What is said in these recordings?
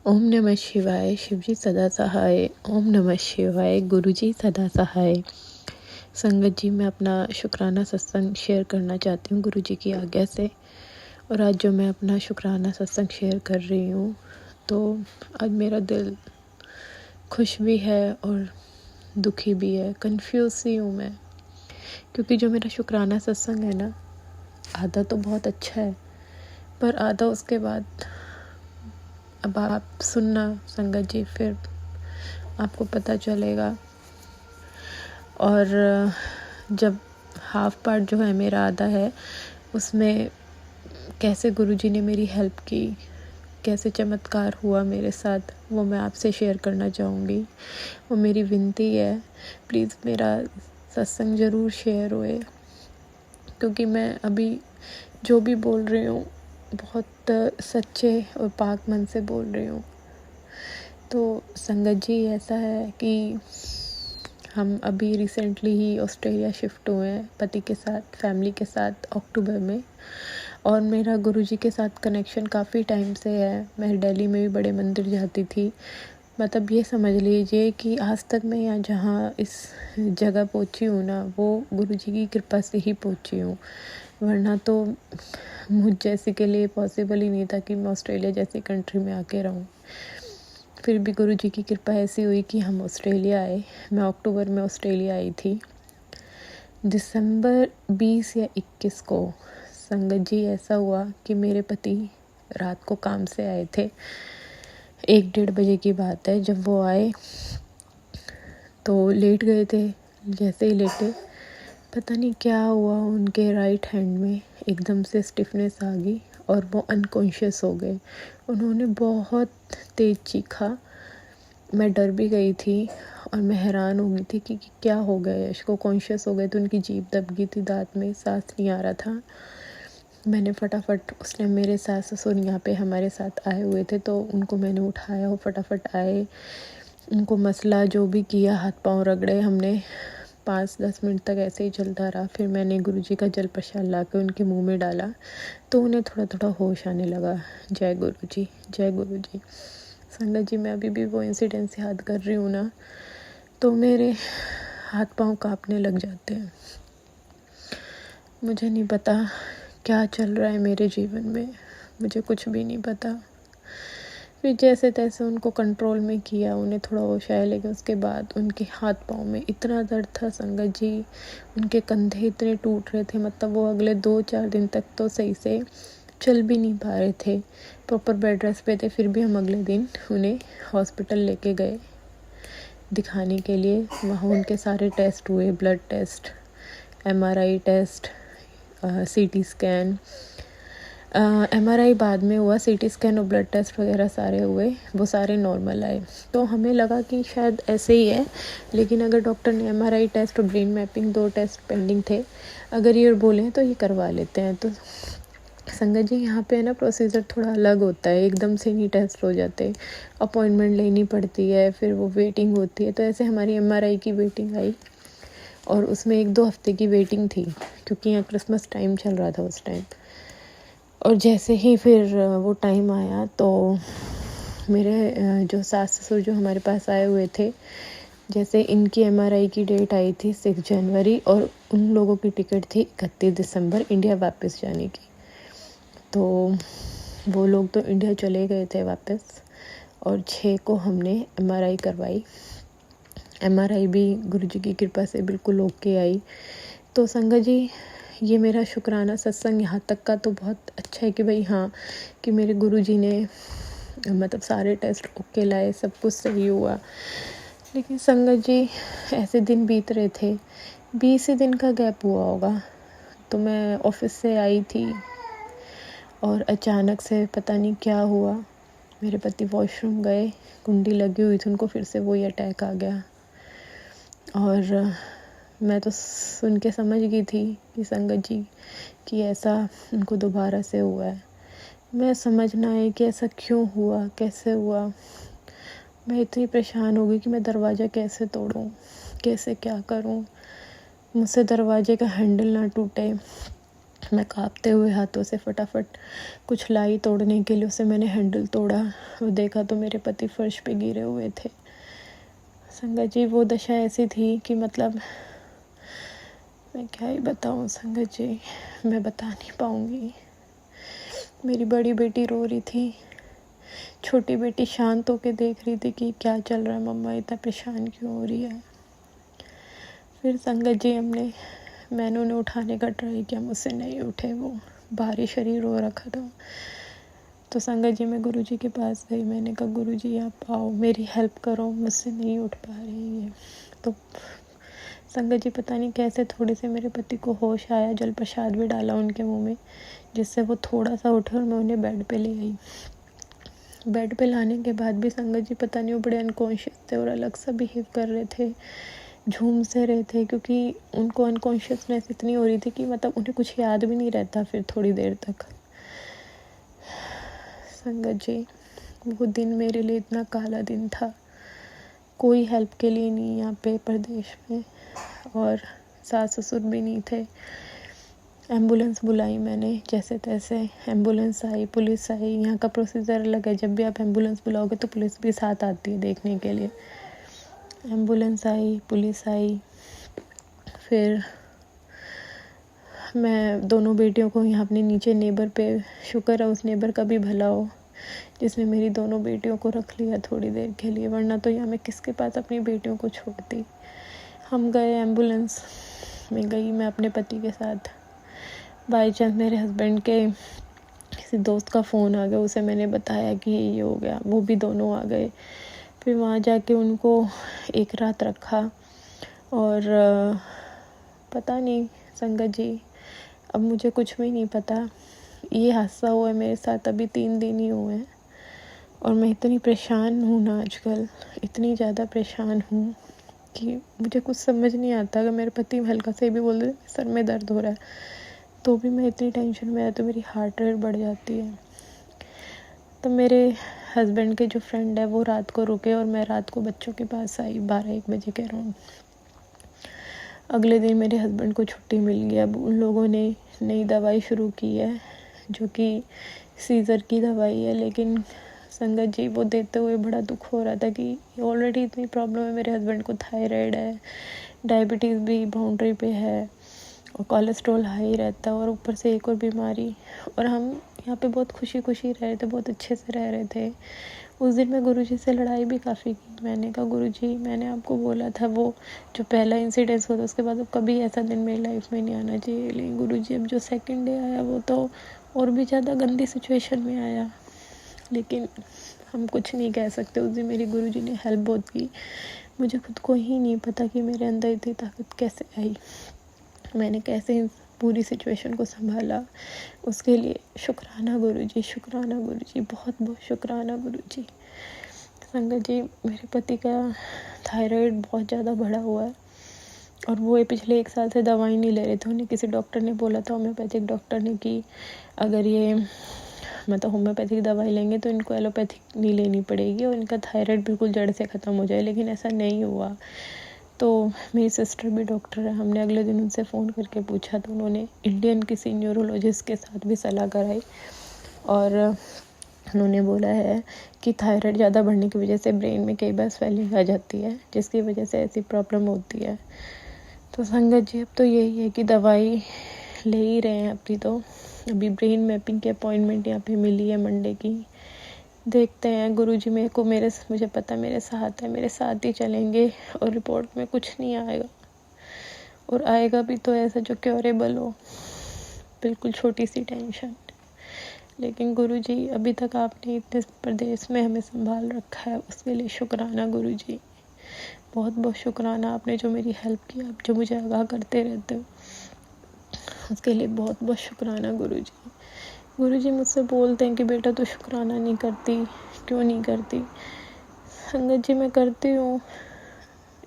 ओम नमः शिवाय। शिवजी सदा सहाय। ओम नमः शिवाय। गुरुजी सदा सहाय। संगत जी, मैं अपना शुक्राना सत्संग शेयर करना चाहती हूँ गुरुजी की आज्ञा से। और आज जो मैं अपना शुक्राना सत्संग शेयर कर रही हूँ, तो आज मेरा दिल खुश भी है और दुखी भी है, कंफ्यूज सी हूँ मैं। क्योंकि जो मेरा शुक्राना सत्संग है ना, आधा तो बहुत अच्छा है, पर आधा उसके बाद अब आप सुनना संगत जी, फिर आपको पता चलेगा। और जब हाफ पार्ट जो है मेरा आधा है, उसमें कैसे गुरुजी ने मेरी हेल्प की, कैसे चमत्कार हुआ मेरे साथ, वो मैं आपसे शेयर करना चाहूँगी। वो मेरी विनती है, प्लीज़ मेरा सत्संग ज़रूर शेयर होए, क्योंकि मैं अभी जो भी बोल रही हूँ बहुत सच्चे और पाक मन से बोल रही हूँ। तो संगत जी, ऐसा है कि हम अभी रिसेंटली ही ऑस्ट्रेलिया शिफ्ट हुए हैं पति के साथ, फैमिली के साथ, अक्टूबर में। और मेरा गुरुजी के साथ कनेक्शन काफ़ी टाइम से है। मैं दिल्ली में भी बड़े मंदिर जाती थी। मतलब ये समझ लीजिए कि आज तक मैं यहाँ जहाँ इस जगह पहुँची हूँ ना, वो गुरुजी की कृपा से ही पहुँची हूँ। वरना तो मुझ जैसी के लिए पॉसिबल ही नहीं था कि मैं ऑस्ट्रेलिया जैसी कंट्री में आके रहूँ। फिर भी गुरुजी की कृपा ऐसी हुई कि हम ऑस्ट्रेलिया आए। मैं अक्टूबर में ऑस्ट्रेलिया आई थी। दिसंबर 20 या 21 को संगत जी ऐसा हुआ कि मेरे पति रात को काम से आए थे। 1-1:30 बजे की बात है। जब वो आए तो लेट गए थे। जैसे ही लेटे, पता नहीं क्या हुआ, उनके राइट हैंड में एकदम से स्टिफनेस आ गई और वो अनकॉन्शियस हो गए। उन्होंने बहुत तेज चीखा। मैं डर भी गई थी और मैं हैरान हो गई थी कि क्या हो गया। यश को कॉन्शियस हो गए तो उनकी जीभ दब गई थी, दांत में सांस नहीं आ रहा था। मैंने फटाफट, उस टाइम मेरे सास ससुर यहाँ पे हमारे साथ आए हुए थे, तो उनको मैंने उठाया, वो फटाफट आए। उनको मसला जो भी किया, हाथ पांव रगड़े हमने। 5-10 मिनट तक ऐसे ही चलता रहा। फिर मैंने गुरुजी का जल प्रसाद ला के उनके मुँह में डाला, तो उन्हें थोड़ा थोड़ा होश आने लगा। जय गुरुजी, जय गुरुजी। संगत जी, मैं अभी भी वो इंसिडेंस याद कर रही हूँ ना, तो मेरे हाथ पांव कांपने लग जाते हैं। मुझे नहीं पता क्या चल रहा है मेरे जीवन में, मुझे कुछ भी नहीं पता। फिर जैसे तैसे उनको कंट्रोल में किया, उन्हें थोड़ा होश आया, लेकिन उसके बाद उनके हाथ पांव में इतना दर्द था संगत जी, उनके कंधे इतने टूट रहे थे। मतलब वो अगले 2-4 दिन तक तो सही से चल भी नहीं पा रहे थे, प्रॉपर बेड रेस्ट पे थे। फिर भी हम अगले दिन उन्हें हॉस्पिटल लेके गए दिखाने के लिए। वहाँ उनके सारे टेस्ट हुए, blood test, MRI test, CT scan. MRI बाद में हुआ, CT स्कैन और ब्लड टेस्ट वगैरह सारे हुए, वो सारे नॉर्मल आए। तो हमें लगा कि शायद ऐसे ही है, लेकिन अगर डॉक्टर ने MRI टेस्ट और ब्रेन मैपिंग 2 टेस्ट पेंडिंग थे, अगर ये बोलें तो ये करवा लेते हैं। तो संगत जी, यहाँ पे ना प्रोसीजर थोड़ा अलग होता है, एकदम से नहीं टेस्ट हो जाते, अपॉइंटमेंट लेनी पड़ती है, फिर वो वेटिंग होती है। तो ऐसे हमारी MRI की वेटिंग आई और उसमें 1-2 हफ्ते की वेटिंग थी, क्योंकि यहाँ क्रिसमस टाइम चल रहा था उस टाइम। और जैसे ही फिर वो टाइम आया, तो मेरे जो सास ससुर जो हमारे पास आए हुए थे, जैसे इनकी MRI की डेट आई थी 6 जनवरी और उन लोगों की टिकट थी 31 दिसंबर इंडिया वापस जाने की। तो वो लोग तो इंडिया चले गए थे वापस, और 6 को हमने MRI करवाई। MRI भी गुरुजी की कृपा से बिल्कुल ओके आई। तो संगत जी, ये मेरा शुक्राना सत्संग यहाँ तक का तो बहुत अच्छा है कि भाई हाँ, कि मेरे गुरुजी ने मतलब सारे टेस्ट ओके लाए, सब कुछ सही हुआ। लेकिन संगत जी, ऐसे दिन बीत रहे थे, 20 दिन का गैप हुआ होगा। तो मैं ऑफिस से आई थी और अचानक से पता नहीं क्या हुआ, मेरे पति वॉशरूम गए, कुंडी लगी हुई थी, उनको फिर से वही अटैक आ गया। और मैं तो सुन के समझ गई थी कि संगत जी कि ऐसा उनको दोबारा से हुआ है। मैं समझना है कि ऐसा क्यों हुआ, कैसे हुआ। मैं इतनी परेशान हो गई कि मैं दरवाज़ा कैसे तोड़ूं, कैसे क्या करूं, मुझसे दरवाजे का हैंडल ना टूटे। मैं काँपते हुए हाथों से फटाफट कुछ लाई तोड़ने के लिए, उसे मैंने हैंडल तोड़ा। वो देखा तो मेरे पति फर्श पे गिरे हुए थे। संगत जी, वो दशा ऐसी थी कि मतलब मैं क्या ही बताऊँ संगत जी, मैं बता नहीं पाऊँगी। मेरी बड़ी बेटी रो रही थी, छोटी बेटी शांत होके देख रही थी कि क्या चल रहा है, मम्मा इतना परेशान क्यों हो रही है। फिर संगत जी मैंने उन्हें उठाने का ट्राई किया, मुझसे नहीं उठे, वो भारी शरीर हो रखा था। तो संगत जी मैं गुरुजी के पास गई, मैंने कहा गुरुजी आप आओ, मेरी हेल्प करो, मुझसे नहीं उठ पा रही है। तो संगत जी पता नहीं कैसे थोड़े से मेरे पति को होश आया, जल प्रसाद भी डाला उनके मुंह में, जिससे वो थोड़ा सा उठे और मैं उन्हें बेड पे ले आई। बेड पे लाने के बाद भी संगत जी पता नहीं वो बड़े अनकॉन्शियस थे और अलग सा बिहेव कर रहे थे, झूम से रहे थे, क्योंकि उनको अनकॉन्शियसनेस इतनी हो रही थी कि मतलब उन्हें कुछ याद भी नहीं रहता फिर थोड़ी देर तक। संगत जी वो दिन मेरे लिए इतना काला दिन था, कोई हेल्प के लिए नहीं यहाँ पे प्रदेश में, और सास ससुर भी नहीं थे। एम्बुलेंस बुलाई मैंने, जैसे तैसे एम्बुलेंस आई, पुलिस आई। यहाँ का प्रोसीजर अलग है, जब भी आप एम्बुलेंस बुलाओगे तो पुलिस भी साथ आती है देखने के लिए। एम्बुलेंस आई, पुलिस आई, फिर मैं दोनों बेटियों को यहाँ अपने नीचे नेबर पे, शुक्र है उस नेबर का भी भला हो जिसने मेरी दोनों बेटियों को रख लिया थोड़ी देर के लिए, वरना तो यहाँ मैं किसके पास अपनी बेटियों को छोड़ती। हम गए, एम्बुलेंस में गई मैं अपने पति के साथ। बाई चांस मेरे हस्बैंड के किसी दोस्त का फ़ोन आ गया, उसे मैंने बताया कि ये हो गया, वो भी दोनों आ गए। फिर वहाँ जाके उनको एक रात रखा, और पता नहीं संगत जी अब मुझे कुछ भी नहीं पता। ये हादसा हुआ है मेरे साथ अभी 3 दिन ही हुए हैं, और मैं इतनी परेशान हूँ ना आजकल, इतनी ज़्यादा परेशान हूँ कि मुझे कुछ समझ नहीं आता। अगर मेरे पति हल्का से भी बोल देते सर में दर्द हो रहा है तो भी मैं इतनी टेंशन में तो मेरी हार्ट रेट बढ़ जाती है। तो मेरे हस्बैंड के जो फ्रेंड है वो रात को रुके, और मैं रात को बच्चों के पास आई 12-1 बजे के अराउंड। अगले दिन मेरे हस्बैंड को छुट्टी मिल गई। अब उन लोगों ने नई दवाई शुरू की है जो कि सीज़र की दवाई है, लेकिन संगत जी वो देते हुए बड़ा दुख हो रहा था कि ऑलरेडी इतनी प्रॉब्लम है। मेरे हस्बैंड को थायराइड है, डायबिटीज़ भी बाउंड्री पे है, और कोलेस्ट्रॉल हाई रहता है, और ऊपर से एक और बीमारी। और हम यहाँ पे बहुत खुशी खुशी रह रहे थे, बहुत अच्छे से रह रहे थे। उस दिन मैं गुरुजी से लड़ाई भी काफ़ी की। मैंने कहा गुरुजी मैंने आपको बोला था, वो जो पहला इंसिडेंस हुआ था उसके बाद अब कभी ऐसा दिन मेरी लाइफ में नहीं आना चाहिए। लेकिन गुरुजी अब जो सेकंड डे आया वो तो और भी ज़्यादा गंदी सिचुएशन में आया, लेकिन हम कुछ नहीं कह सकते। उस दिन मेरी गुरुजी ने हेल्प बहुत की। मुझे खुद को ही नहीं पता कि मेरे अंदर इतनी ताकत कैसे आई, मैंने कैसे इस पूरी सिचुएशन को संभाला। उसके लिए शुक्राना गुरुजी, शुक्राना गुरुजी, बहुत बहुत शुक्राना गुरुजी। संगत जी मेरे पति का थायराइड बहुत ज़्यादा बढ़ा हुआ है, और वो पिछले 1 साल से दवाई नहीं ले रहे थे। उन्हें किसी डॉक्टर ने बोला था, होम्योपैथिक डॉक्टर ने, कि अगर ये मतलब होम्योपैथिक दवाई लेंगे तो इनको एलोपैथिक नहीं लेनी पड़ेगी और इनका थायराइड बिल्कुल जड़ से ख़त्म हो जाए, लेकिन ऐसा नहीं हुआ। तो मेरी सिस्टर भी डॉक्टर है, हमने अगले दिन उनसे फ़ोन करके पूछा तो उन्होंने इंडियन किसी न्यूरोलॉजिस्ट के साथ भी सलाह कराई, और उन्होंने बोला है कि थायराइड ज़्यादा बढ़ने की वजह से ब्रेन में कई बार स्वेलिंग आ जाती है, जिसकी वजह से ऐसी प्रॉब्लम होती है। तो संगत जी अब तो यही है कि दवाई ले ही रहे हैं अपनी। तो अभी ब्रेन मैपिंग की अपॉइंटमेंट यहाँ पे मिली है मंडे की, देखते हैं। गुरुजी मुझे पता मेरे साथ है, मेरे साथ ही चलेंगे, और रिपोर्ट में कुछ नहीं आएगा, और आएगा भी तो ऐसा जो क्योरेबल हो, बिल्कुल छोटी सी टेंशन। लेकिन गुरुजी अभी तक आपने इतने प्रदेश में हमें संभाल रखा है, उसके लिए शुक्राना गुरुजी, बहुत बहुत शुक्राना। आपने जो मेरी हेल्प की, आप जो मुझे आगाह करते रहते हो, उसके लिए बहुत बहुत शुक्राना गुरुजी। गुरुजी मुझसे बोलते हैं कि बेटा तू शुक्राना नहीं करती, क्यों नहीं करती। संगत जी मैं करती हूँ,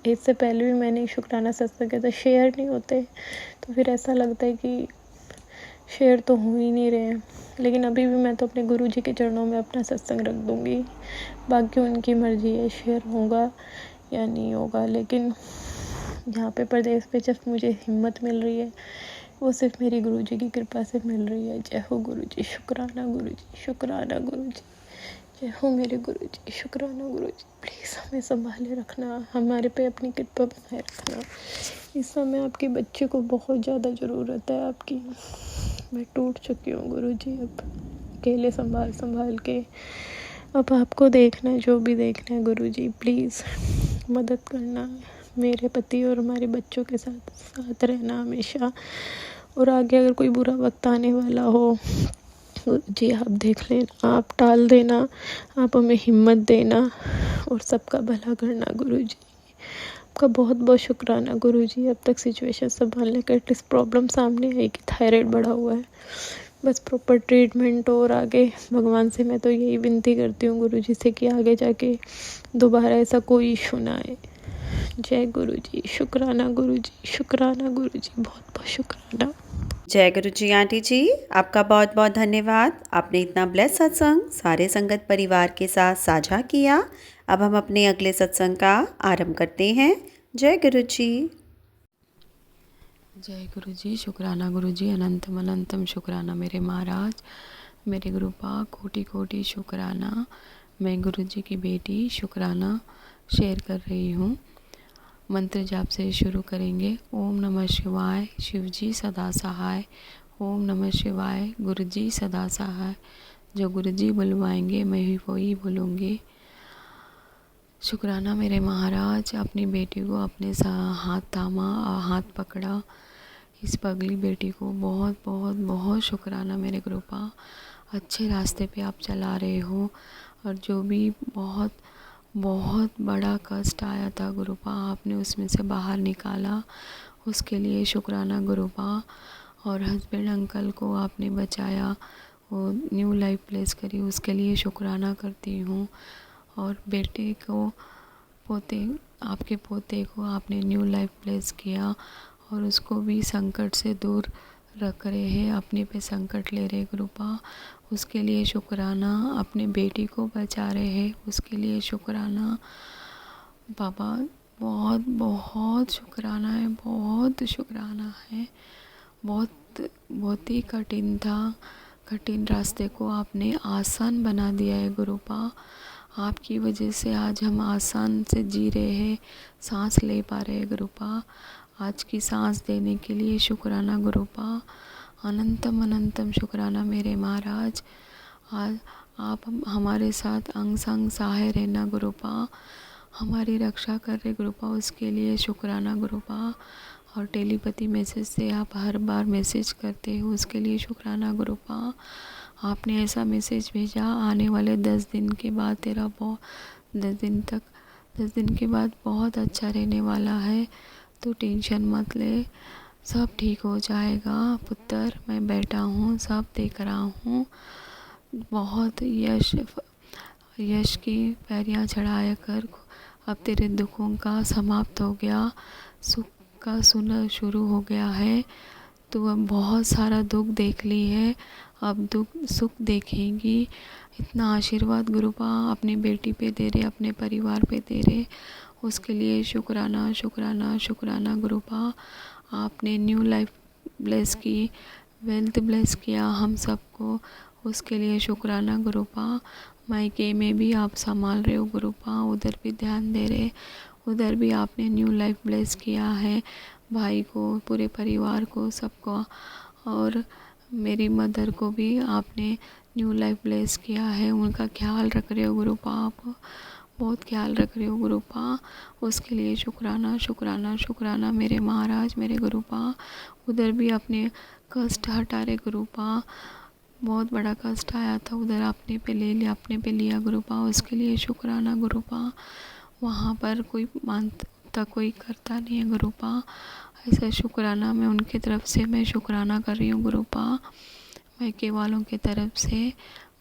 इससे पहले भी मैंने शुक्राना सत्संग किया था, शेयर नहीं होते तो फिर ऐसा लगता है कि शेयर तो हो ही नहीं रहे हैं। लेकिन अभी भी मैं तो अपने गुरुजी के चरणों में अपना सत्संग रख दूँगी, बाकी उनकी मर्जी है शेयर होगा या नहीं होगा। लेकिन यहाँ पे प्रदेश पे जब मुझे हिम्मत मिल रही है वो सिर्फ मेरी गुरुजी की कृपा से मिल रही है। जय हो गुरुजी, शुक्राना गुरुजी, शुक्राना गुरुजी। जय हो मेरे गुरुजी, शुक्राना गुरुजी। प्लीज़ हमें संभाले रखना, हमारे पे अपनी कृपा बनाए रखना। इस समय आपके बच्चे को बहुत ज़्यादा ज़रूरत है आपकी। मैं टूट चुकी हूँ गुरुजी, अब अकेले संभाल संभाल के। अब आपको देखना है, जो भी देखना है गुरुजी, प्लीज़ मदद करना। मेरे पति और हमारे बच्चों के साथ साथ रहना हमेशा। और आगे अगर कोई बुरा वक्त आने वाला हो जी, आप देख लेना, आप टाल देना, आप हमें हिम्मत देना और सबका भला करना गुरुजी। आपका बहुत बहुत शुक्राना गुरुजी, अब तक सिचुएशन संभालने का। एटलीस्ट प्रॉब्लम सामने आई कि थायराइड बढ़ा हुआ है, बस प्रॉपर ट्रीटमेंट। और आगे भगवान से मैं तो यही विनती करती हूँ गुरुजी से कि आगे जाके दोबारा ऐसा कोई इशू ना आए। जय गुरुजी, शुक्राना गुरुजी, शुक्राना गुरुजी, बहुत बहुत शुक्राना। जय गुरु जी आंटी जी, आपका बहुत बहुत धन्यवाद। आपने इतना ब्लेस सत्संग सारे संगत परिवार के साथ साझा किया। अब हम अपने अगले सत्संग का आरंभ करते हैं। जय गुरु जी। जय गुरु जी, शुक्राना गुरु जी, अनंतम अनंतम शुक्राना मेरे महाराज, मेरे गुरुपा, कोटि कोटि शुक्राना। मैं गुरु जी की बेटी शुक्राना शेयर कर रही हूँ। मंत्र जाप से शुरू करेंगे। ओम नमः शिवाय, शिव जी सदा सहाय। ओम नमः शिवाय, गुरु जी सदा सहाय। जो गुरु जी बुलवाएंगे मैं ही वही बोलूँगी। शुक्राना मेरे महाराज, अपनी बेटी को अपने हाथ थामा और हाथ पकड़ा। इस पगली बेटी को बहुत बहुत बहुत शुक्राना मेरे गुरुपा। अच्छे रास्ते पे आप चला रहे हो। और जो भी बहुत बहुत बड़ा कष्ट आया था गुरुपा, आपने उसमें से बाहर निकाला, उसके लिए शुक्राना गुरुपा। और हस्बैंड अंकल को आपने बचाया, वो न्यू लाइफ प्लेस करी, उसके लिए शुक्राना करती हूँ। और बेटे को, आपके पोते को आपने न्यू लाइफ प्लेस किया और उसको भी संकट से दूर रख रहे हैं, अपने पे संकट ले रहे गुरुपा, उसके लिए शुक्राना। अपने बेटी को बचा रहे हैं, उसके लिए शुक्राना बाबा। बहुत बहुत शुक्राना है, बहुत शुक्राना है। बहुत ही कठिन था, कठिन रास्ते को आपने आसान बना दिया है गुरुपा। आपकी वजह से आज हम आसान से जी रहे हैं, सांस ले पा रहे हैं गुरुपा। आज की सांस देने के लिए शुक्राना गुरुपा, अनंतम अनंतम शुक्राना मेरे महाराज। आज आप हमारे साथ अंग संग सहाय रहना गुरुपा, हमारी रक्षा कर रहे गुरुपा, उसके लिए शुक्राना गुरुपा। और टेलीपैथी मैसेज से आप हर बार मैसेज करते हो, उसके लिए शुक्राना गुरुपा। आपने ऐसा मैसेज भेजा, आने वाले 10 दिन के बाद 10 दिन के बाद बहुत अच्छा रहने वाला है, तो टेंशन मत ले, सब ठीक हो जाएगा पुत्र। मैं बैठा हूँ, सब देख रहा हूँ। बहुत यश की पैरियाँ चढ़ाया कर, अब तेरे दुखों का समाप्त हो गया, सुख का सुना शुरू हो गया है। तो अब बहुत सारा दुख देख ली है, अब सुख देखेंगी। इतना आशीर्वाद गुरुपा अपनी बेटी पे दे रहे, अपने परिवार पे दे रहे, उसके लिए शुक्राना शुक्राना शुक्राना गुरुपा। आपने न्यू लाइफ ब्लेस की, वेल्थ ब्लेस किया हम सबको, उसके लिए शुक्राना गुरुपा। मायके में भी आप संभाल रहे हो गुरुपा, उधर भी ध्यान दे रहे, उधर भी आपने न्यू लाइफ ब्लेस किया है, भाई को, पूरे परिवार को, सबको। और मेरी मदर को भी आपने न्यू लाइफ ब्लेस किया है, उनका ख्याल रख रहे हो गुरुपा, आप बहुत ख्याल रख रहे हो गुरुपा, उसके लिए शुक्राना शुक्राना शुक्राना मेरे महाराज, मेरे गुरुपा। उधर भी अपने कष्ट हटा रहे गुरुपा, बहुत बड़ा कष्ट आया था, उधर आपने पे ले लिया, अपने पे लिया गुरुपा, उसके लिए शुक्राना गुरुपा। वहाँ पर कोई मानता कोई करता नहीं है गुरुपा, ऐसा शुक्राना मैं उनकी तरफ से मैं शुक्राना कर रही हूँ गुरुपा। मायके वालों की तरफ से,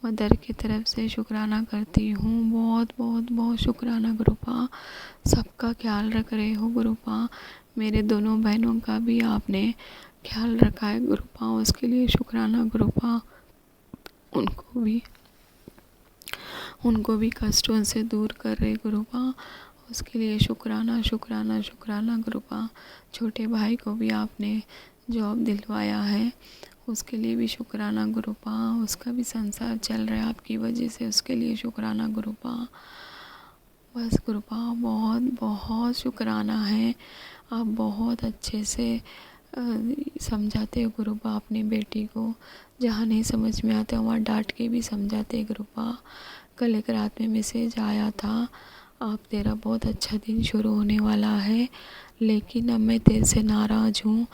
मदर की तरफ से शुक्राना करती हूँ, बहुत बहुत बहुत शुक्राना गुरुपा। सबका ख्याल रख रहे हो गुरुपा, मेरे दोनों बहनों का भी आपने ख्याल रखा है गुरुपा, उसके लिए शुक्राना गुरुपा। उनको भी कष्टों से दूर कर रहे गुरुपा, उसके लिए शुक्राना शुक्राना शुक्राना गुरुपा। छोटे भाई को भी आपने जॉब दिलवाया है, उसके लिए भी शुक्राना गुरुपा। उसका भी संसार चल रहा है आपकी वजह से, उसके लिए शुक्राना गुरुपा। बस गुरुपा बहुत बहुत शुक्राना है। आप बहुत अच्छे से समझाते हो गुरुपा अपनी बेटी को। जहाँ नहीं समझ में आता वहाँ डांट के भी समझाते गुरुपा। कल एक रात में मैसेज आया था, आप तेरा बहुत अच्छा दिन शुरू होने वाला है, लेकिन अब मैं तेरे से नाराज़ हूँ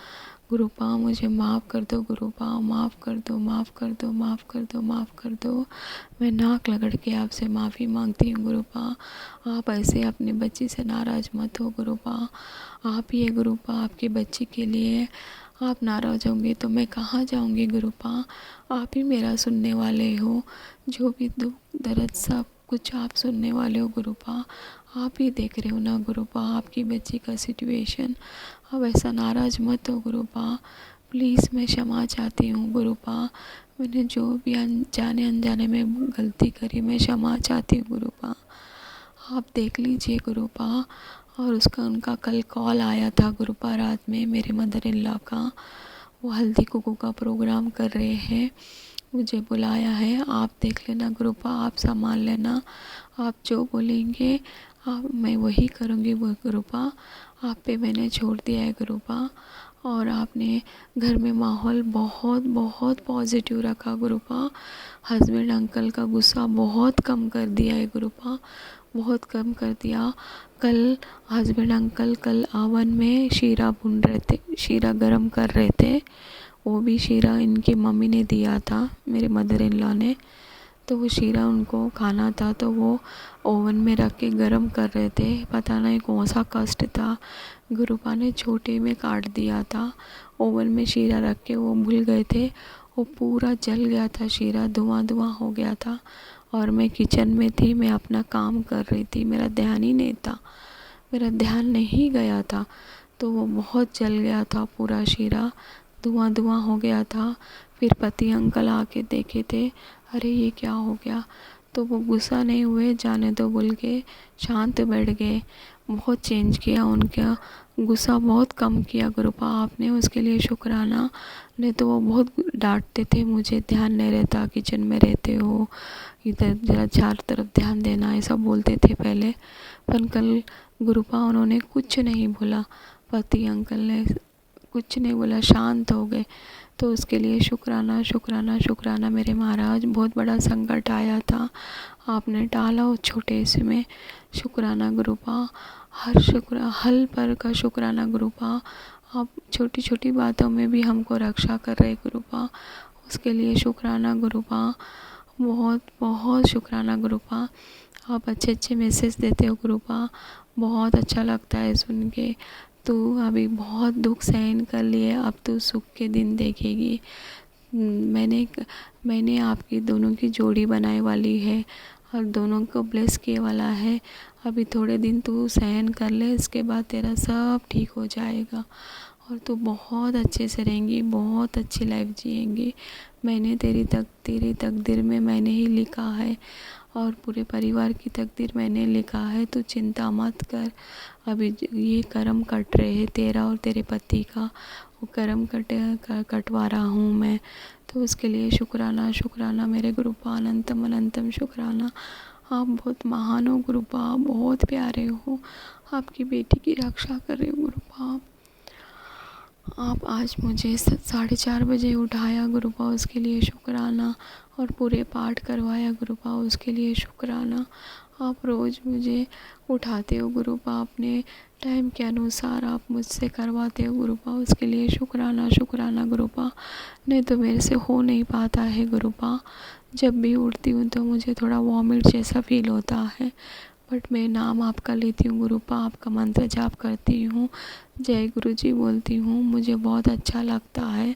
गुरुपा। मुझे माफ़ कर दो गुरुपा, माफ़ कर दो, माफ़ कर दो, माफ़ कर दो, माफ़ कर दो। मैं नाक रगड़ के आपसे माफ़ी मांगती हूँ गुरुपा। आप ऐसे अपनी बच्ची से नाराज़ मत हो गुरुपा। आप ही है गुरुपा आपकी बच्ची के लिए। आप नाराज़ होंगे तो मैं कहाँ जाऊँगी गुरुपा। आप ही मेरा सुनने वाले हो, जो भी दुख दर्द सब कुछ आप सुनने वाले हो गुरुपा। आप ही देख रहे हो ना गुरुपा आपकी बच्ची का सिचुएशन। अब ऐसा नाराज़ मत हो गुरुपा, प्लीज़। मैं क्षमा चाहती हूँ गुरुपा। मैंने जो भी जाने अनजाने में गलती करी, मैं क्षमा चाहती हूँ गुरुपा। आप देख लीजिए गुरुपा। और उनका कल कॉल आया था गुरुपा रात में, मेरे मदर इन लॉ का। वो हल्दी कुकू का प्रोग्राम कर रहे हैं, मुझे बुलाया है। आप देख लेना गुरुपा, आप संभाल लेना। आप जो बोलेंगे मैं वही करूँगी वो गुरुपा। आप पे मैंने छोड़ दिया है गुरुपा। और आपने घर में माहौल बहुत बहुत पॉजिटिव रखा गुरुपा। हस्बैंड अंकल का गुस्सा बहुत कम कर दिया है गुरुपा, बहुत कम कर दिया। कल हस्बैंड अंकल कल ओवन में शीरा भून रहे थे, शीरा गरम कर रहे थे। वो भी शीरा इनकी मम्मी ने दिया था, मेरे मदर इन लॉ ने। तो वो शीरा उनको खाना था, तो वो ओवन में रख के गरम कर रहे थे। पता नहीं कौन सा कष्ट था, गुरुपा ने छोटे में काट दिया था। ओवन में शीरा रख के वो भूल गए थे, वो पूरा जल गया था शीरा, धुआं धुआं हो गया था। और मैं किचन में थी, मैं अपना काम कर रही थी, मेरा ध्यान ही नहीं था, मेरा ध्यान नहीं गया था। तो वो बहुत जल गया था पूरा शीरा, धुआं धुआं हो गया था। फिर पति अंकल आके देखे थे, अरे ये क्या हो गया। तो वो गुस्सा नहीं हुए, जाने दो बोल के शांत बैठ गए। बहुत चेंज किया उनका, गुस्सा बहुत कम किया गुरुपा आपने, उसके लिए शुक्राना। नहीं तो वो बहुत डांटते थे मुझे, ध्यान नहीं रहता, किचन में रहते हो, इधर जरा चार तरफ ध्यान देना, ऐसा बोलते थे पहले। पर कल गुरुपा उन्होंने कुछ नहीं बोला, पति अंकल ने कुछ नहीं बोला, शांत हो गए। तो उसके लिए शुक्राना शुक्राना शुक्राना मेरे महाराज। बहुत बड़ा संकट आया था, आपने टाला उस छोटे से में। शुक्राना गुरुपा, हल पर का शुक्राना गुरुपा। आप छोटी छोटी बातों में भी हमको रक्षा कर रहे गुरुपा, उसके लिए शुक्राना गुरुपा। बहुत बहुत शुक्राना गुरुपा। आप अच्छे अच्छे मैसेज देते हो गुरुपा, बहुत अच्छा लगता है सुन के। तू अभी बहुत दुख सहन कर लिए, अब तू सुख के दिन देखेगी। मैंने आपकी दोनों की जोड़ी बनाने वाली है और दोनों को ब्लेस किए वाला है। अभी थोड़े दिन तू सहन कर ले, इसके बाद तेरा सब ठीक हो जाएगा और तू बहुत अच्छे से रहेंगी, बहुत अच्छी लाइफ जिएंगी। मैंने तेरी तकदीर में मैंने ही लिखा है और पूरे परिवार की तकदीर मैंने लिखा है। तू चिंता मत कर, अभी ये कर्म कट रहे हैं तेरा और तेरे पति का, वो कर्म कटवा रहा हूँ मैं। तो उसके लिए शुक्राना शुक्राना मेरे गुरुपा, अनंतम अनंतम शुक्राना। आप बहुत महान हो गुरुपा, बहुत प्यारे हो, आपकी बेटी की रक्षा कर रहे हो गुरुपा। आप आज मुझे 4:30 बजे उठाया गुरुपा, उसके लिए शुक्राना। और पूरे पाठ करवाया गुरुपा, उसके लिए शुक्राना। आप रोज़ मुझे उठाते हो गुरुपा, अपने टाइम के अनुसार आप मुझसे करवाते हो गुरुपा, उसके लिए शुक्राना शुक्राना गुरुपा। नहीं तो मेरे से हो नहीं पाता है गुरुपा। जब भी उठती हूँ तो मुझे थोड़ा वॉमिट जैसा फील होता है, बट मैं नाम आपका लेती हूँ गुरुपा, आपका मंत्र जाप करती हूँ, जय गुरु जी बोलती हूँ, मुझे बहुत अच्छा लगता है।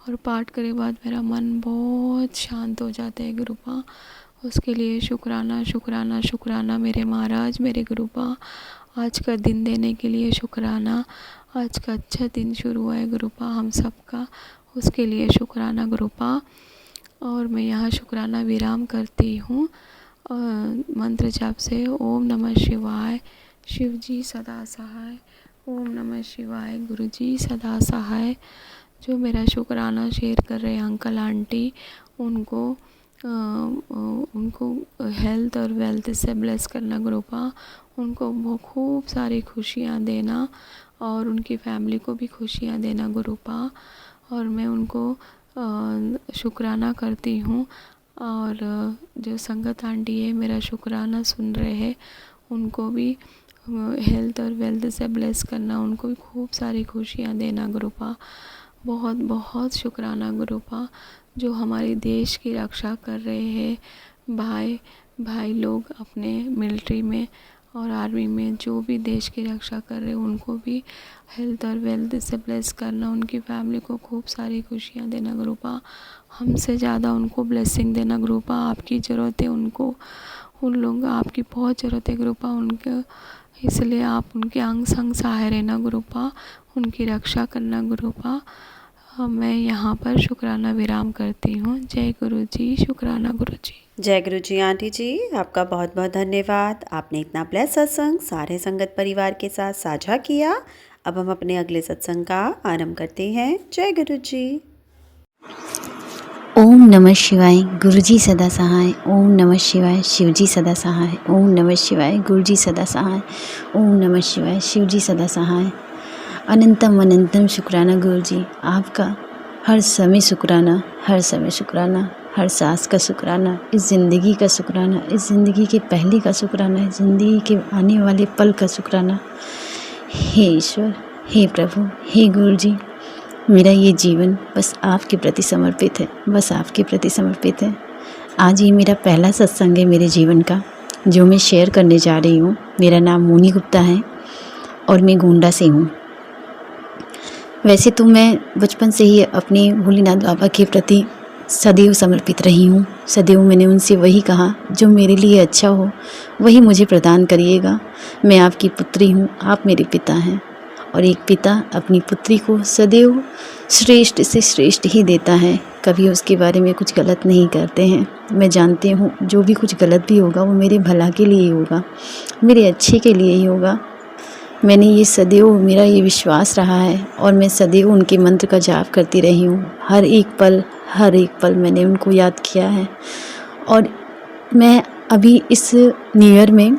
और पाठ करे बाद मेरा मन बहुत शांत हो जाता है गुरुपा, उसके लिए शुक्राना शुक्राना शुक्राना मेरे महाराज, मेरे गुरुपा। आज का दिन देने के लिए शुक्राना, आज का अच्छा दिन शुरू हुआ है गुरुपा हम सबका, उसके लिए शुक्राना गुरुपा। और मैं यहाँ शुक्राना विराम करती हूँ मंत्र जाप से। ओम नमः शिवाय, शिव जी सदा सहाय। ओम नमः शिवाय, गुरु जी सदा सहाय। जो मेरा शुक्राना शेयर कर रहे हैं अंकल आंटी, उनको हेल्थ और वेल्थ से ब्लेस करना गुरुपा, उनको वो खूब सारी खुशियाँ देना और उनकी फैमिली को भी खुशियाँ देना गुरुपा। और मैं उनको शुक्राना करती हूँ। और जो संगत आंटी है मेरा शुक्राना सुन रहे हैं, उनको भी हेल्थ और वेल्थ से ब्लेस करना, उनको भी खूब सारी खुशियाँ देना गुरुपा। बहुत बहुत शुक्राना गुरुपा, जो हमारे देश की रक्षा कर रहे हैं भाई लोग अपने मिलिट्री में और आर्मी में, जो भी देश की रक्षा कर रहे हैं उनको भी हेल्थ और वेल्थ से ब्लेस करना, उनकी फैमिली को खूब सारी खुशियाँ देना गुरुपा। हमसे ज़्यादा उनको ब्लेसिंग देना गुरुपा। आपकी ज़रूरत है उनको, उन लोगों को आपकी बहुत ज़रूरत है गुरुपा उनके, इसलिए आप उनके अंग संग सहाय रहना गुरुपा, उनकी रक्षा करना गुरुपा। मैं यहाँ पर शुक्राना विराम करती हूँ। जय गुरु जी, शुक्राना गुरु जी। जय गुरु जी आंटी जी, आपका बहुत बहुत धन्यवाद। आपने इतना ब्लेस सत्संग सारे संगत परिवार के साथ साझा किया। अब हम अपने अगले सत्संग का आरंभ करते हैं। जय गुरु जी। ओम नमः शिवाय, गुरु जी सदा सहाय। ओम नमः शिवाय, शिव जी सदा सहाय। ओम नमः शिवाय, गुरु जी सदा सहाय। ओम नमः शिवाय, शिव जी सदा सहाय। अनंतम अनंतम शुक्राना गुरु जी, आपका हर समय शुक्राना, हर समय शुक्राना, हर सांस का शुक्राना, इस ज़िंदगी का शुक्राना, इस ज़िंदगी के पहले का शुक्राना, इस ज़िंदगी के आने वाले पल का शुक्राना। हे ईश्वर, हे प्रभु, हे गुरु जी, मेरा ये जीवन बस आपके प्रति समर्पित है, बस आपके प्रति समर्पित है। आज ये मेरा पहला सत्संग है मेरे जीवन का, जो मैं शेयर करने जा रही हूँ। मेरा नाम मोनी गुप्ता है और मैं गोंडा से हूँ। वैसे तो मैं बचपन से ही अपने भोलेनाथ बाबा के प्रति सदैव समर्पित रही हूँ। सदैव मैंने उनसे वही कहा, जो मेरे लिए अच्छा हो वही मुझे प्रदान करिएगा। मैं आपकी पुत्री हूँ, आप मेरे पिता हैं, और एक पिता अपनी पुत्री को सदैव श्रेष्ठ से श्रेष्ठ ही देता है, कभी उसके बारे में कुछ गलत नहीं करते हैं। मैं जानती हूँ जो भी कुछ गलत भी होगा वो मेरे भला के लिए ही होगा, मेरे अच्छे के लिए ही होगा। मैंने ये सदैव, मेरा ये विश्वास रहा है और मैं सदैव उनके मंत्र का जाप करती रही हूँ। हर एक पल मैंने उनको याद किया है। और मैं अभी इस न्यू ईयर में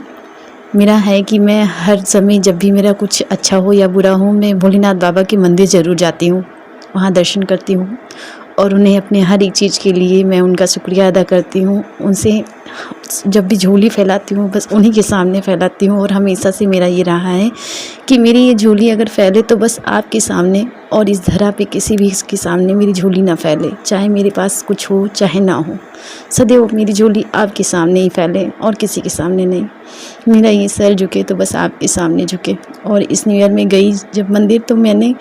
मेरा है कि मैं हर समय जब भी मेरा कुछ अच्छा हो या बुरा हो, मैं भोलेनाथ बाबा के मंदिर ज़रूर जाती हूँ, वहाँ दर्शन करती हूँ और उन्हें अपने हर एक चीज़ के लिए मैं उनका शुक्रिया अदा करती हूँ। उनसे जब भी झोली फैलाती हूँ बस उन्हीं के सामने फैलाती हूँ। और हमेशा से मेरा ये रहा है कि मेरी ये झोली अगर फैले तो बस आपके सामने, और इस धरा पे किसी भी के सामने मेरी झोली ना फैले, चाहे मेरे पास कुछ हो चाहे ना हो, सदैव मेरी झोली आपके सामने ही फैले और किसी के सामने नहीं। मेरा ये सर झुके तो बस आपके सामने झुके। और इस न्यू ईयर में गई जब मंदिर, तो मैंने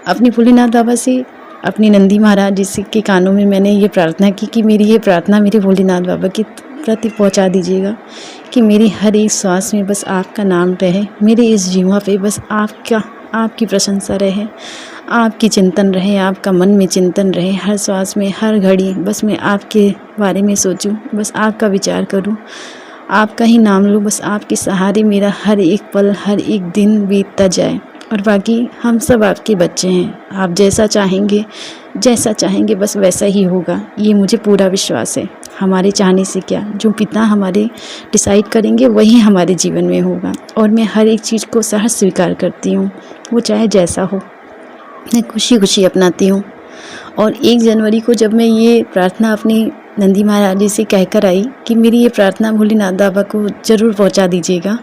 अपने भोलेनाथ बाबा से, अपने नंदी महाराज जी के कानों में मैंने ये प्रार्थना की कि मेरी ये प्रार्थना मेरे भोलेनाथ बाबा के प्रति पहुंचा दीजिएगा कि मेरी हर एक श्वास में बस आपका नाम रहे, मेरे इस जीवा पे बस आपकी प्रशंसा रहे, आपकी चिंतन रहे, आपका मन में चिंतन रहे, हर श्वास में हर घड़ी बस मैं आपके बारे में सोचूं, बस आपका विचार करूं, आपका ही नाम लूं, बस आपके सहारे मेरा हर एक पल हर एक दिन बीतता जाए। और बाकी हम सब आपके बच्चे हैं, आप जैसा चाहेंगे बस वैसा ही होगा, ये मुझे पूरा विश्वास है। हमारे चाहने से क्या, जो पिता हमारे डिसाइड करेंगे वही हमारे जीवन में होगा। और मैं हर एक चीज़ को सहज स्वीकार करती हूँ, वो चाहे जैसा हो, मैं खुशी खुशी अपनाती हूँ। और 1 जनवरी को जब मैं ये प्रार्थना अपनी नंदी महाराज जी से कहकर आई कि मेरी ये प्रार्थना भोलेनाथ बाबा को ज़रूर पहुंचा दीजिएगा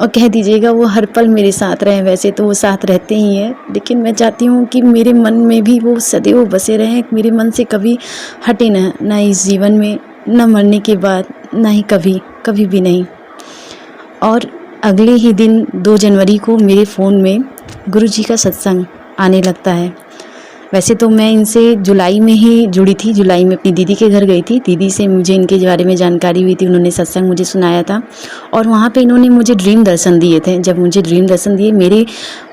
और कह दीजिएगा वो हर पल मेरे साथ रहें। वैसे तो वो साथ रहते ही हैं, लेकिन मैं चाहती हूँ कि मेरे मन में भी वो सदैव बसे रहें, मेरे मन से कभी हटे ना इस जीवन में, न मरने के बाद, ना ही कभी भी नहीं। और अगले ही दिन 2 जनवरी को मेरे फ़ोन में गुरु जी का सत्संग आने लगता है। वैसे तो मैं इनसे जुलाई में ही जुड़ी थी, जुलाई में अपनी दीदी के घर गई थी, दीदी से मुझे इनके बारे में जानकारी हुई थी, उन्होंने सत्संग मुझे सुनाया था और वहाँ पे इन्होंने मुझे ड्रीम दर्शन दिए थे। जब मुझे ड्रीम दर्शन दिए, मेरे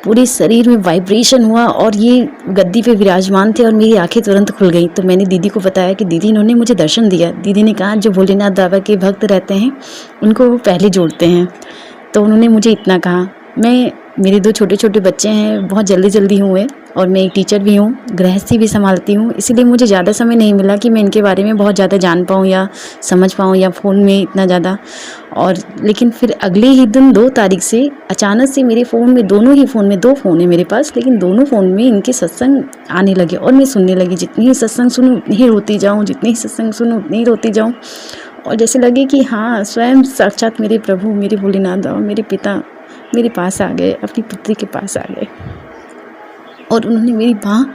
पूरे शरीर में वाइब्रेशन हुआ और ये गद्दी पे विराजमान थे और मेरी आंखें तुरंत खुल गई। तो मैंने दीदी को बताया कि दीदी इन्होंने मुझे दर्शन दिया। दीदी ने कहा जो भोलेनाथ बाबा के भक्त रहते हैं उनको वो पहले जोड़ते हैं। तो उन्होंने मुझे इतना कहा। मैं मेरे 2 छोटे-छोटे बच्चे हैं, बहुत जल्दी-जल्दी हुए और मैं एक टीचर भी हूँ, गृहस्थी भी सँभालती हूँ, इसीलिए मुझे ज़्यादा समय नहीं मिला कि मैं इनके बारे में बहुत ज़्यादा जान पाऊँ या समझ पाऊँ या फ़ोन में इतना ज़्यादा। और लेकिन फिर अगले ही दिन 2 तारीख से अचानक से मेरे फ़ोन में, दोनों ही फ़ोन में, 2 फ़ोन है मेरे पास, लेकिन दोनों फ़ोन में इनके सत्संग आने लगे और मैं सुनने लगी। जितनी ही सत्संग सुनूँ उतनी ही रोती जाऊँ, जितनी ही सत्संग सुनूँ उतनी ही रोती जाऊँ। और जैसे लगे कि हाँ, स्वयं साक्षात मेरे प्रभु, मेरे भोलेनाथ बाबा, मेरे पिता मेरे पास आ गए, अपनी पुत्री के पास आ गए और उन्होंने मेरी बाँह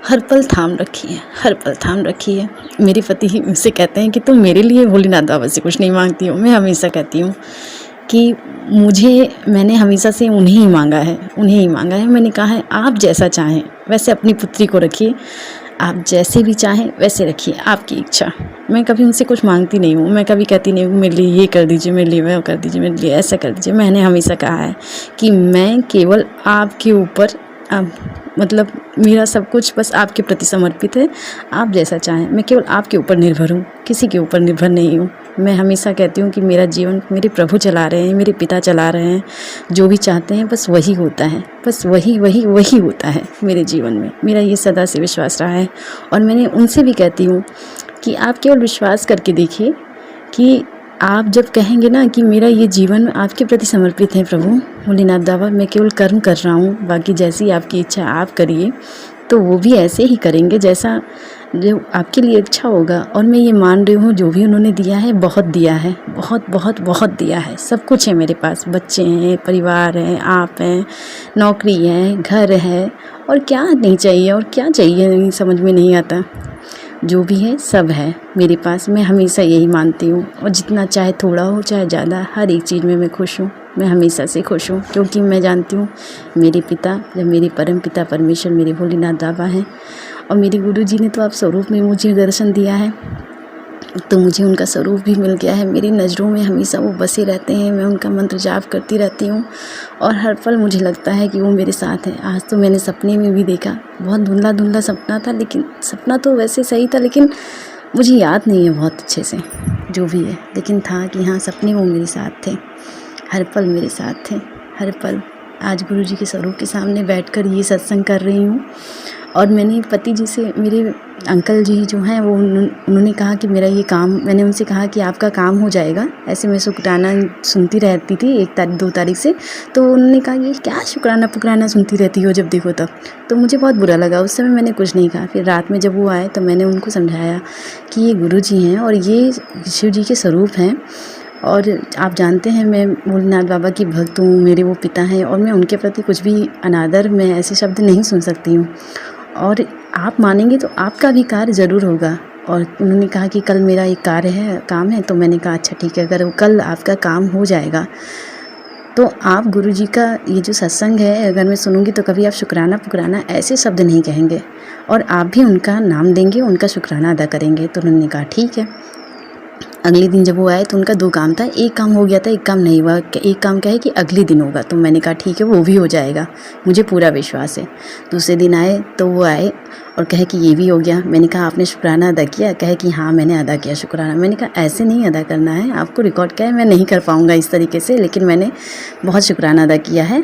हर पल थाम रखी है, हर पल थाम रखी है। मेरे पति ही मुझसे कहते हैं कि तुम मेरे लिए भोलेनाथ बाबा से कुछ नहीं मांगती हो। मैं हमेशा कहती हूँ कि मैंने हमेशा से उन्हें ही मांगा है, उन्हें ही मांगा है। मैंने कहा है आप जैसा चाहें वैसे अपनी पुत्री को रखिए, आप जैसे भी चाहें वैसे रखिए, आपकी इच्छा। मैं कभी उनसे कुछ मांगती नहीं हूँ, मैं कभी कहती नहीं हूँ मेरे लिए ये कर दीजिए, मेरे लिए वह कर दीजिए, मेरे लिए ऐसा कर दीजिए। मैंने हमेशा कहा है कि मैं केवल आपके ऊपर मतलब मेरा सब कुछ बस आपके प्रति समर्पित है। आप जैसा चाहें, मैं केवल आपके ऊपर निर्भर हूँ, किसी के ऊपर निर्भर नहीं हूँ। मैं हमेशा कहती हूँ कि मेरा जीवन मेरे प्रभु चला रहे हैं, मेरे पिता चला रहे हैं। जो भी चाहते हैं बस वही होता है, बस वही होता है मेरे जीवन में। मेरा ये सदा से विश्वास रहा है और मैंने उनसे भी कहती हूँ कि आप केवल विश्वास करके देखिए कि आप जब कहेंगे ना कि मेरा ये जीवन आपके प्रति समर्पित है प्रभु भोलेनाथ बाबा, मैं केवल कर्म कर रहा हूँ, बाकी जैसी आपकी इच्छा आप करिए, तो वो भी ऐसे ही करेंगे जैसा जो आपके लिए अच्छा होगा। और मैं ये मान रही हूँ जो भी उन्होंने दिया है, बहुत दिया है, बहुत बहुत बहुत दिया है। सब कुछ है मेरे पास, बच्चे हैं, परिवार है, आप हैं, नौकरी है, घर है, और क्या नहीं चाहिए और क्या चाहिए समझ में नहीं आता। जो भी है सब है मेरे पास। मैं हमेशा यही मानती हूँ और जितना चाहे थोड़ा हो चाहे ज़्यादा, हर एक चीज़ में मैं खुश हूँ। मैं हमेशा से खुश हूँ क्योंकि मैं जानती हूँ मेरे पिता, जब मेरे परम पिता परमेश्वर मेरे भोलेनाथ बाबा हैं और मेरे गुरु जी ने तो आप स्वरूप में मुझे दर्शन दिया है, तो मुझे उनका स्वरूप भी मिल गया है। मेरी नज़रों में हमेशा वो बसे रहते हैं। मैं उनका मंत्र जाप करती रहती हूँ और हर पल मुझे लगता है कि वो मेरे साथ हैं। आज तो मैंने सपने में भी देखा, बहुत धुंधला धुंधला सपना था, लेकिन सपना तो वैसे सही था, लेकिन मुझे याद नहीं है बहुत अच्छे से जो भी है, लेकिन था कि हाँ सपने वो मेरे साथ थे, हर पल मेरे साथ थे, हर पल। आज गुरु जी के स्वरूप के सामने बैठकर ये सत्संग कर रही हूँ और मैंने पति जी से, मेरे अंकल जी जो हैं वो उन्होंने कहा कि मेरा ये काम, मैंने उनसे कहा कि आपका काम हो जाएगा। ऐसे मैं शुक्राना सुनती रहती थी 1 तारीख 2 तारीख से, तो उन्होंने कहा ये क्या शुक्राना पुकराना सुनती रहती हो जब देखो तब। तो मुझे बहुत बुरा लगा, उस समय मैंने कुछ नहीं कहा। फिर रात में जब वो आए तो मैंने उनको समझाया कि ये गुरु जी हैं और ये शिव जी के स्वरूप हैं और आप जानते हैं मैं भोलेनाथ बाबा की भक्त हूँ, मेरे वो पिता हैं और मैं उनके प्रति कुछ भी अनादर, मैं ऐसे शब्द नहीं सुन सकती हूँ और आप मानेंगे तो आपका भी कार्य ज़रूर होगा। और उन्होंने कहा कि कल मेरा एक काम है, तो मैंने कहा अच्छा ठीक है, अगर कल आपका काम हो जाएगा तो आप गुरु जी का ये जो सत्संग है अगर मैं सुनूंगी तो कभी आप शुक्राना पुकराना ऐसे शब्द नहीं कहेंगे और आप भी उनका नाम लेंगे, उनका शुक्राना अदा करेंगे। तो उन्होंने कहा ठीक है। अगले दिन जब वो आए तो उनका 2 काम था, एक काम हो गया था, एक काम नहीं हुआ। एक काम क्या है कि अगले दिन होगा, तो मैंने कहा ठीक है वो भी हो जाएगा, मुझे पूरा विश्वास है। दूसरे दिन आए तो वो आए और कहे कि ये भी हो गया। मैंने कहा आपने शुक्राना अदा किया? कहे कि हाँ मैंने अदा किया शुक्राना। मैंने कहा ऐसे नहीं अदा करना है, आपको रिकॉर्ड क्या है, मैं नहीं कर पाऊँगा इस तरीके से, लेकिन मैंने बहुत शुक्राना अदा किया है।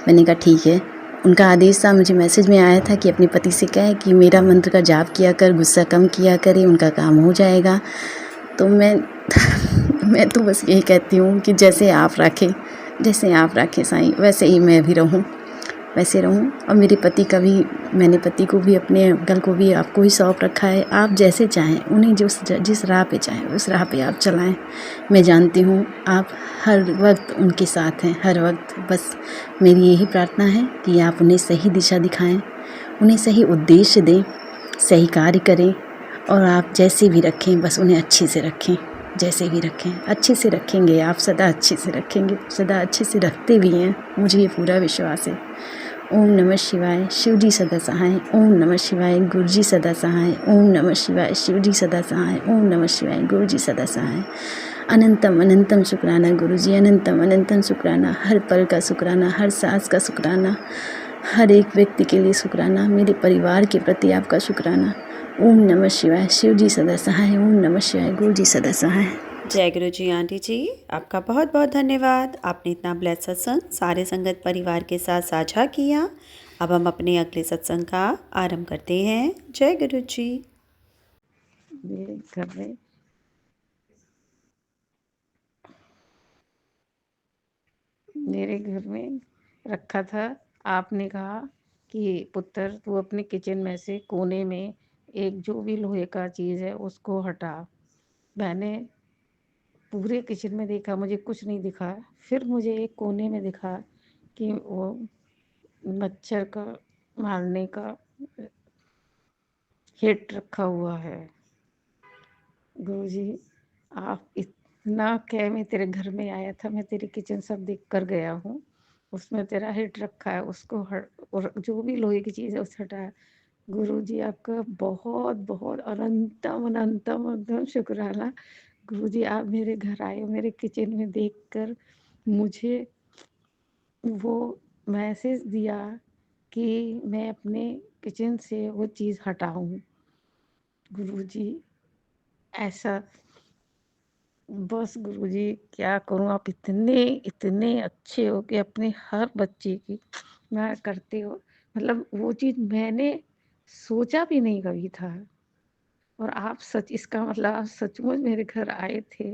मैंने कहा ठीक है। उनका आदेश था, मुझे मैसेज में आया था कि अपने पति से कहे कि मेरा मंत्र का जाप किया कर, गुस्सा कम किया करे, उनका काम हो जाएगा। तो मैं तो बस यही कहती हूँ कि जैसे आप राखें साईं, वैसे ही मैं भी रहूँ, वैसे रहूँ। और मेरे पति का भी, मैंने पति को भी, अपने अंकल को भी आपको ही सौंप रखा है। आप जैसे चाहें, उन्हें जिस राह पे चाहें उस राह पे आप चलाएं। मैं जानती हूँ आप हर वक्त उनके साथ हैं, हर वक्त। बस मेरी यही प्रार्थना है कि आप उन्हें सही दिशा दिखाएं, उन्हें सही उद्देश्य दें, सही कार्य करें और आप जैसे भी रखें बस उन्हें अच्छे से रखें। जैसे भी रखें अच्छे से रखेंगे आप, सदा अच्छे से रखेंगे, सदा अच्छे से रखते भी हैं, मुझे ये पूरा विश्वास है। ओम नमः शिवाय, शिव जी सदा सहाय। ओम नमः शिवाय, गुरु जी सदा सहाय। ओम नमः शिवाय, शिव जी सदा सहाय। ओम नमः शिवाय, गुरु जी सदा सहाय। अनंतम अनंतम शुक्राना गुरु जी, अनंतम अनंतम शुक्राना, हर पल का शुक्राना, हर सांस का शुक्राना, हर एक व्यक्ति के लिए शुक्राना, मेरे परिवार के प्रति आपका शुक्राना। ओम नमः शिवाय, शिव जी सदा सहाय। ओम नमः शिवाय, गुरु जी सदा सहाय। जय गुरु जी आंटी जी, आपका बहुत बहुत धन्यवाद। आपने इतना ब्लेस सत्संग सारे संगत परिवार के साथ साझा किया। अब हम अपने अगले सत्संग का आरंभ करते हैं। जय गुरु जी। मेरे घर में रखा था। आपने कहा कि पुत्र तू अपने किचन में से कोने में एक जो भी लोहे का चीज़ है उसको हटा। मैंने पूरे किचन में देखा, मुझे कुछ नहीं दिखा। फिर मुझे एक कोने में दिखा कि वो मच्छर का मारने का हिट रखा हुआ है। गुरुजी, आप इतना क्या, मैं तेरे घर में आया था, मैं तेरी किचन सब देख कर गया हूँ, उसमें तेरा हिट रखा है, उसको और जो भी लोहे की चीज़ है उसे हटाया। गुरुजी आपका बहुत बहुत अनंतम अनंतम अनंतम शुक्राना। गुरुजी आप मेरे घर आए, मेरे किचन में देखकर मुझे वो मैसेज दिया कि मैं अपने किचन से वो चीज़ हटाऊं। गुरुजी ऐसा, बस गुरुजी क्या करूं, आप इतने इतने अच्छे हो कि अपने हर बच्चे की मैं करते हो। मतलब वो चीज़ मैंने सोचा भी नहीं कभी था। और आप सच, इसका मतलब आप सचमुच मेरे घर आए थे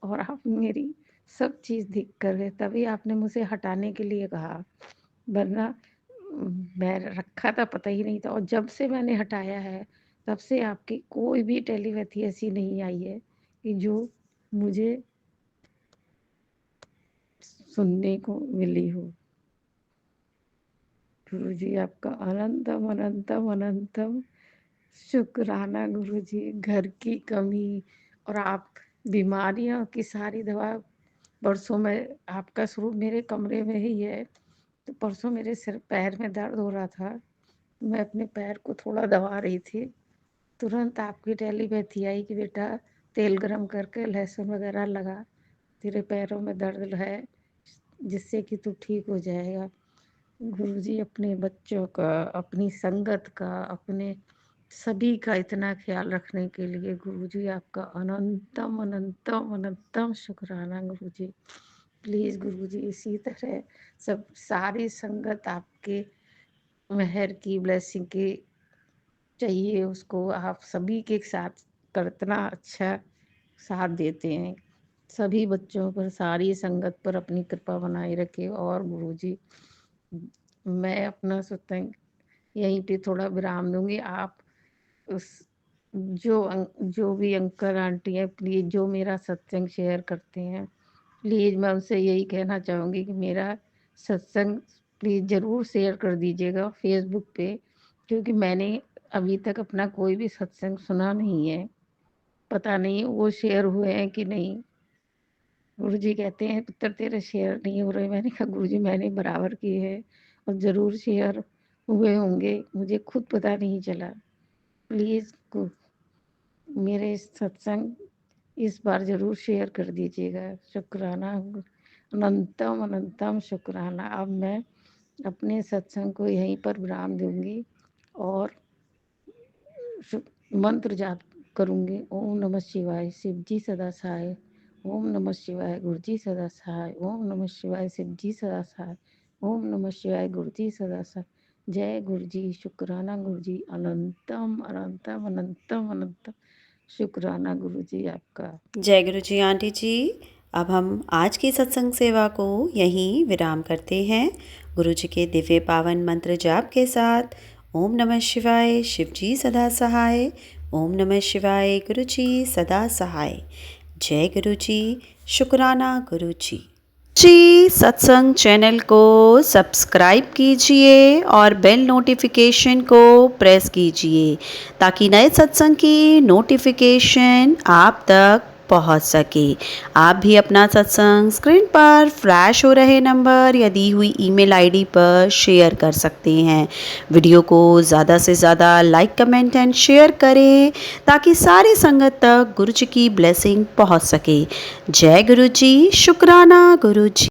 और आप मेरी सब चीज़ देख कर गए, तभी आपने मुझे हटाने के लिए कहा। वरना मैं रखा था, पता ही नहीं था। और जब से मैंने हटाया है तब से आपकी कोई भी टेलीपैथी ऐसी नहीं आई है कि जो मुझे सुनने को मिली हो। गुरुजी आपका अनंतम अनंतम अनंतम शुक्राना। गुरुजी घर की कमी और आप बीमारियों की सारी दवा, परसों में आपका स्वरूप मेरे कमरे में ही है, तो परसों मेरे सिर पैर में दर्द हो रहा था, मैं अपने पैर को थोड़ा दबा रही थी, तुरंत आपकी टेलीपैथी आई कि बेटा तेल गरम करके लहसुन वगैरह लगा, तेरे पैरों में दर्द है, जिससे कि तू ठीक हो जाएगा। गुरुजी अपने बच्चों का, अपनी संगत का, अपने सभी का इतना ख्याल रखने के लिए गुरुजी आपका अनंतम अनंतम अनंतम शुक्राना। गुरुजी प्लीज़ गुरुजी इसी तरह सब सारी संगत आपके मेहर की, ब्लेसिंग की चाहिए उसको। आप सभी के साथ कितना अच्छा साथ देते हैं, सभी बच्चों पर, सारी संगत पर अपनी कृपा बनाए रखे। और गुरुजी मैं अपना सत्संग यहीं पे थोड़ा विराम दूंगी। आप उस जो भी अंकल आंटी है, प्लीज़ जो मेरा सत्संग शेयर करते हैं, प्लीज़ मैं उनसे यही कहना चाहूँगी कि मेरा सत्संग प्लीज़ ज़रूर शेयर कर दीजिएगा फेसबुक पे, क्योंकि मैंने अभी तक अपना कोई भी सत्संग सुना नहीं है। पता नहीं वो शेयर हुए हैं कि नहीं। गुरुजी कहते हैं पुत्र तेरे शेयर नहीं हो रहे। मैंने कहा गुरुजी मैंने बराबर किए हैं और ज़रूर शेयर हुए होंगे, मुझे खुद पता नहीं चला। प्लीज़ मेरे सत्संग इस बार ज़रूर शेयर कर दीजिएगा। शुक्राना, अनंतम अनंतम शुक्राना। अब मैं अपने सत्संग को यहीं पर विराम दूंगी और मंत्र जाप करूंगी। ओम नमः शिवाय, शिव जी सदा सहाय। ओम नमः शिवाय, गुरु जी सदा सहाय। ओम नमः शिवाय, शिव जी सदा सहाय। ओम नमः शिवाय, गुरु जी सदा सहाय। जय गुरु जी, शुक्राना गुरु जी, अनंतम अनंतम अनंतम अनंतम शुक्राना गुरु जी आपका। जय गुरु जी आंटी जी। अब हम आज की सत्संग सेवा को यहीं विराम करते हैं। गुरु जी के दिव्य पावन मंत्र जाप के साथ। ओम नमः शिवाय, शिव जी सदा सहाय। ओम नमः शिवाय, गुरु जी सदा सहाय। जय गुरु जी, शुक्राना गुरु जी। सत्संग चैनल को सब्सक्राइब कीजिए और बेल नोटिफिकेशन को प्रेस कीजिए ताकि नए सत्संग की नोटिफिकेशन आप तक पहुंच सके। आप भी अपना सत्संग स्क्रीन पर फ्लैश हो रहे नंबर या दी हुई ईमेल आईडी पर शेयर कर सकते हैं। वीडियो को ज़्यादा से ज़्यादा लाइक, कमेंट एंड शेयर करें ताकि सारी संगत तक गुरु जी की ब्लेसिंग पहुंच सके। जय गुरु जी, शुक्राना गुरु जी।